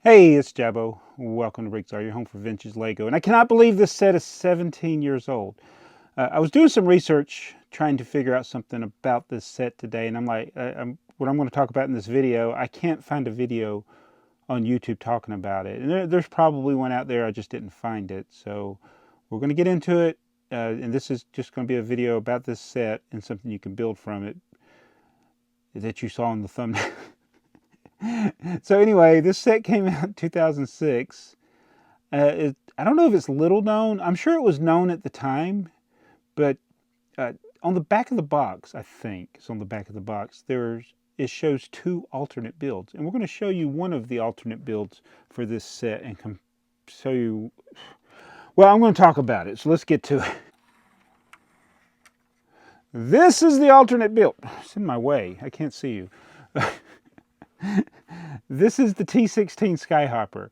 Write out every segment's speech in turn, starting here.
Hey, it's Jabbo. Welcome to BrickTsar, your home for vintage Lego. And I cannot believe this set is 17 years old. I was doing some research trying to figure out something about this set today, and I'm like, what I'm going to talk about in this video, I can't find a video on YouTube talking about it. And there's probably one out there, I just didn't find it. So we're going to get into it, and this is just going to be a video about this set and something you can build from it that you saw in the thumbnail. So anyway, this set came out in 2006. I don't know if it's little known. I'm sure it was known at the time, but on the back of the box, I think it's on the back of the box, it shows two alternate builds. And we're going to show you one of the alternate builds for this set and show you, well, I'm going to talk about it. So let's get to it. This is the alternate build. It's in my way. I can't see you. This is the T-16 Skyhopper.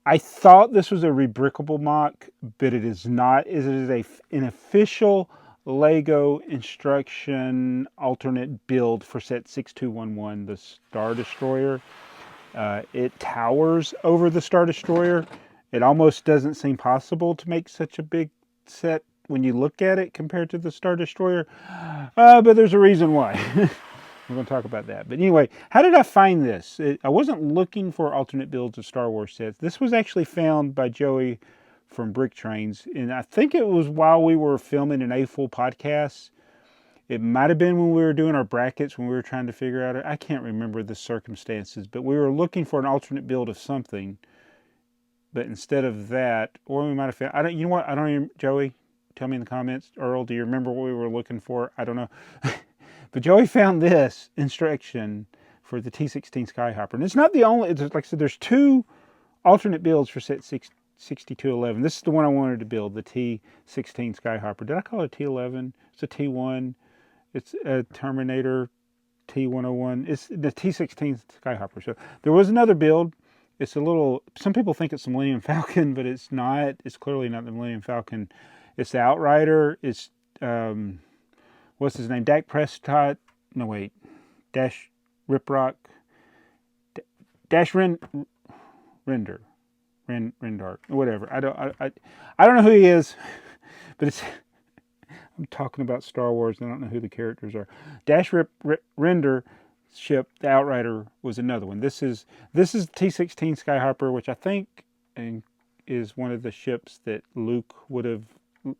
I thought this was a rebrickable mock, but it is not. It is an official Lego instruction alternate build for set 6211, the Star Destroyer. It towers over the Star Destroyer. It almost doesn't seem possible to make such a big set when you look at it compared to the Star Destroyer, but there's a reason why. We're going to talk about that. But anyway, how did I find this? I wasn't looking for alternate builds of Star Wars sets. This was actually found by Joey from Brick Trains, and I think it was while we were filming an A-Full podcast. It might have been when we were doing our brackets, when we were trying to figure out, I can't remember the circumstances, but we were looking for an alternate build of something. But instead of that, or we might have found, you know what, I don't even, Joey, tell me in the comments. Earl, do you remember what we were looking for? I don't know. But Joey found this instruction for the T-16 Skyhopper. And it's not the only, like I said, there's two alternate builds for set 6211. This is the one I wanted to build, the T-16 Skyhopper. Did I call it a T11? It's a T1. It's a Terminator T101. It's the T-16 Skyhopper. So there was another build. It's a little, some people think it's the Millennium Falcon, but it's not. It's clearly not the Millennium Falcon. It's the Outrider. It's, what's his name? Dak Prescott. No, wait. Dash Riprock. Dash Rendar. Rendar. Whatever. I don't know who he is, but it's. I'm talking about Star Wars, and I don't know who the characters are. Dash Render ship, the Outrider, was another one. This is T-16 Skyhopper, which I think is one of the ships that Luke would have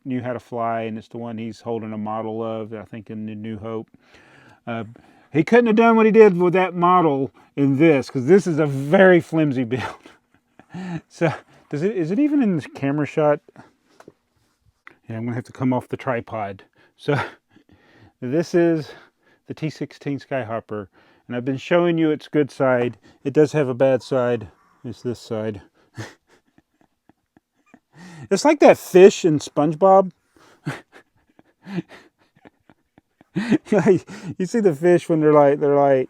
knew how to fly, and it's the one he's holding a model of, I think, in the New Hope. He couldn't have done what he did with that model in this, because this is a very flimsy build. So, is it even in this camera shot? Yeah, I'm going to have to come off the tripod. So, this is the T-16 Skyhopper, and I've been showing you its good side. It does have a bad side. It's this side. It's like that fish in SpongeBob. You see the fish when they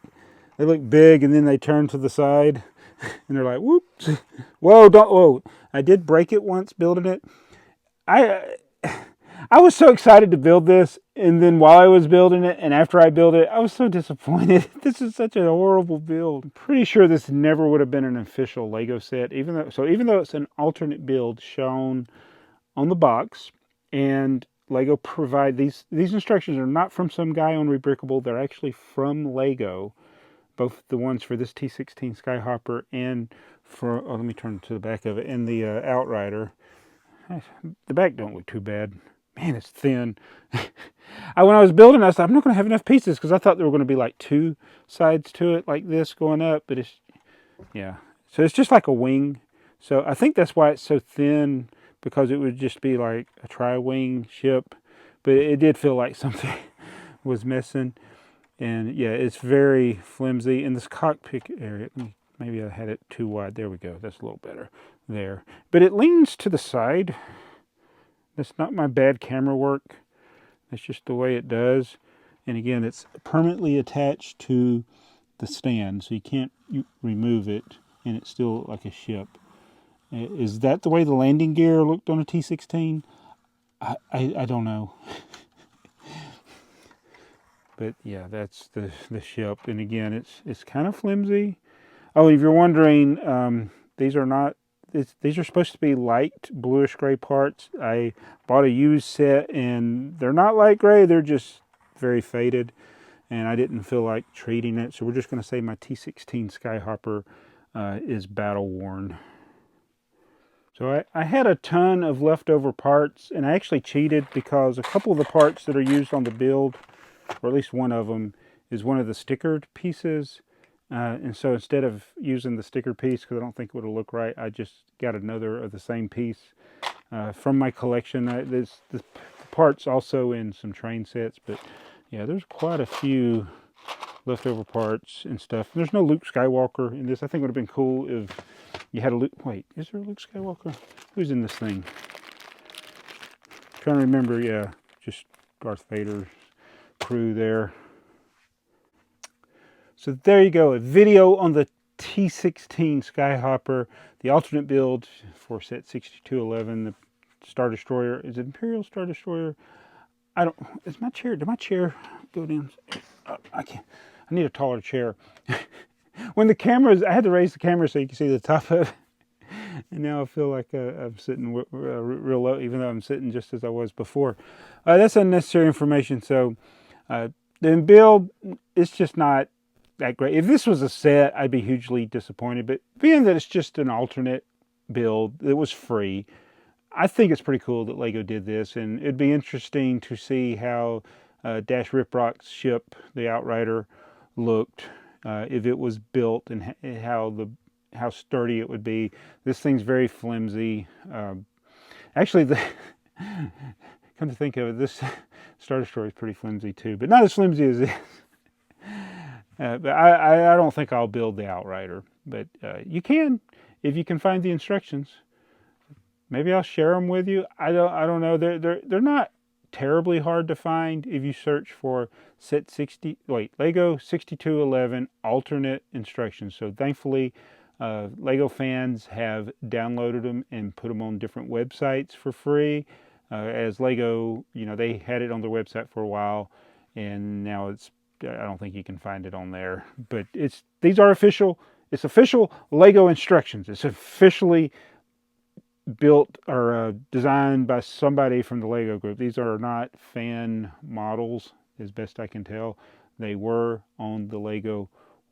look big and then they turn to the side and they're like, whoops. Whoa. I did break it once building it. I was so excited to build this, and then while I was building it and after I built it, I was so disappointed. This is such a horrible build. I'm pretty sure this never would have been an official Lego set, even though it's an alternate build shown on the box, and Lego provide these instructions are not from some guy on Rebrickable. They're actually from Lego, both the ones for this T-16 Skyhopper and for, let me turn to the back of it, and the Outrider. The back don't look too bad. Man, it's thin. When I was building, I thought, I'm not going to have enough pieces, because I thought there were going to be like two sides to it like this going up, but it's, yeah. So it's just like a wing. So I think that's why it's so thin, because it would just be like a tri-wing ship, but it did feel like something was missing. And yeah, it's very flimsy. In this cockpit area, maybe I had it too wide. There we go. That's a little better there. But it leans to the side. That's not my bad camera work. That's just the way it does. And again, it's permanently attached to the stand, so you can't remove it, and it's still like a ship. Is that the way the landing gear looked on a T-16? I don't know. But yeah, that's the ship. And again, it's kind of flimsy. Oh, if you're wondering, These are not, these are supposed to be light bluish gray parts. I bought a used set and they're not light gray, they're just very faded. And I didn't feel like treating it, so we're just going to say my T-16 Skyhopper is battle worn. So I had a ton of leftover parts, and I actually cheated because a couple of the parts that are used on the build, or at least one of them, is one of the stickered pieces. And so instead of using the sticker piece, because I don't think it would have looked right, I just got another of the same piece from my collection. There's the parts also in some train sets, but yeah, there's quite a few leftover parts and stuff. There's no Luke Skywalker in this. I think it would have been cool if you had a Luke. Wait, is there a Luke Skywalker? Who's in this thing? I'm trying to remember. Yeah, just Darth Vader's crew there. So there you go. A video on the T-16 Skyhopper, the alternate build for set 6211, the Star Destroyer. Is it Imperial Star Destroyer? I don't, is my chair, did my chair go down? I can't, I need a taller chair. When the cameras, I had to raise the camera so you can see the top of it. And now I feel like I'm sitting real low, even though I'm sitting just as I was before. That's unnecessary information. So the build, it's just not that great. If this was a set, I'd be hugely disappointed. But being that it's just an alternate build, it was free. I think it's pretty cool that LEGO did this, and it'd be interesting to see how Dash Riprock's ship, the Outrider, looked if it was built, and how sturdy it would be. This thing's very flimsy. Actually, come to think of it, this Star Destroyer is pretty flimsy too, but not as flimsy as this. But I don't think I'll build the Outrider, but you can if you can find the instructions. Maybe I'll share them with you. I don't know. They're not terribly hard to find if you search for LEGO 6211 alternate instructions. So thankfully, LEGO fans have downloaded them and put them on different websites for free. As LEGO, they had it on their website for a while, and now I don't think you can find it on there. But these are official. It's official LEGO instructions. It's officially built or designed by somebody from the LEGO group. These are not fan models, as best I can tell. They were on the LEGO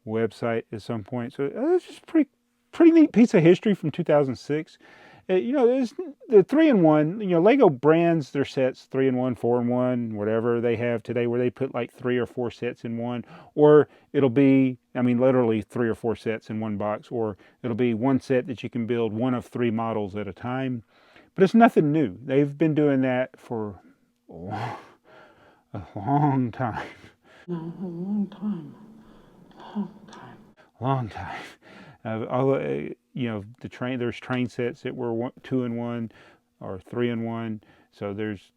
website at some point. So it's just pretty neat piece of history from 2006. There's the 3-in-1. LEGO brands their sets 3-in-1, 4-in-1, whatever they have today, where they put like 3 or 4 sets in one, or it'll be, literally 3 or 4 sets in one box, or it'll be one set that you can build one of 3 models at a time. But it's nothing new. They've been doing that for a long time. Long time. There's train sets that were 2-in-1 or 3-in-1. So there's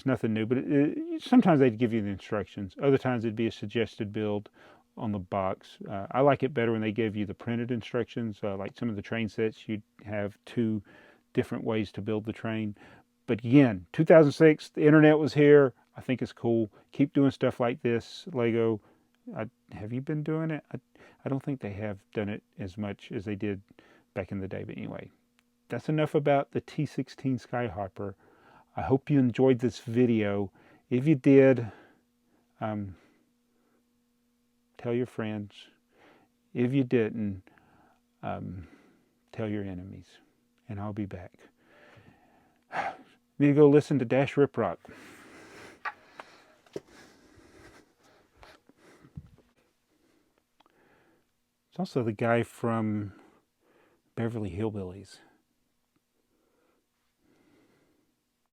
nothing new. But sometimes they'd give you the instructions. Other times it'd be a suggested build on the box. I like it better when they give you the printed instructions. Like some of the train sets, you'd have 2 different ways to build the train. But again, 2006, the internet was here. I think it's cool. Keep doing stuff like this, LEGO. Have you been doing it? I don't think they have done it as much as they did back in the day. But anyway, that's enough about the T-16 Skyhopper. I hope you enjoyed this video. If you did, tell your friends. If you didn't, tell your enemies. And I'll be back. Need to go listen to Dash Riprock. It's also the guy from Beverly Hillbillies.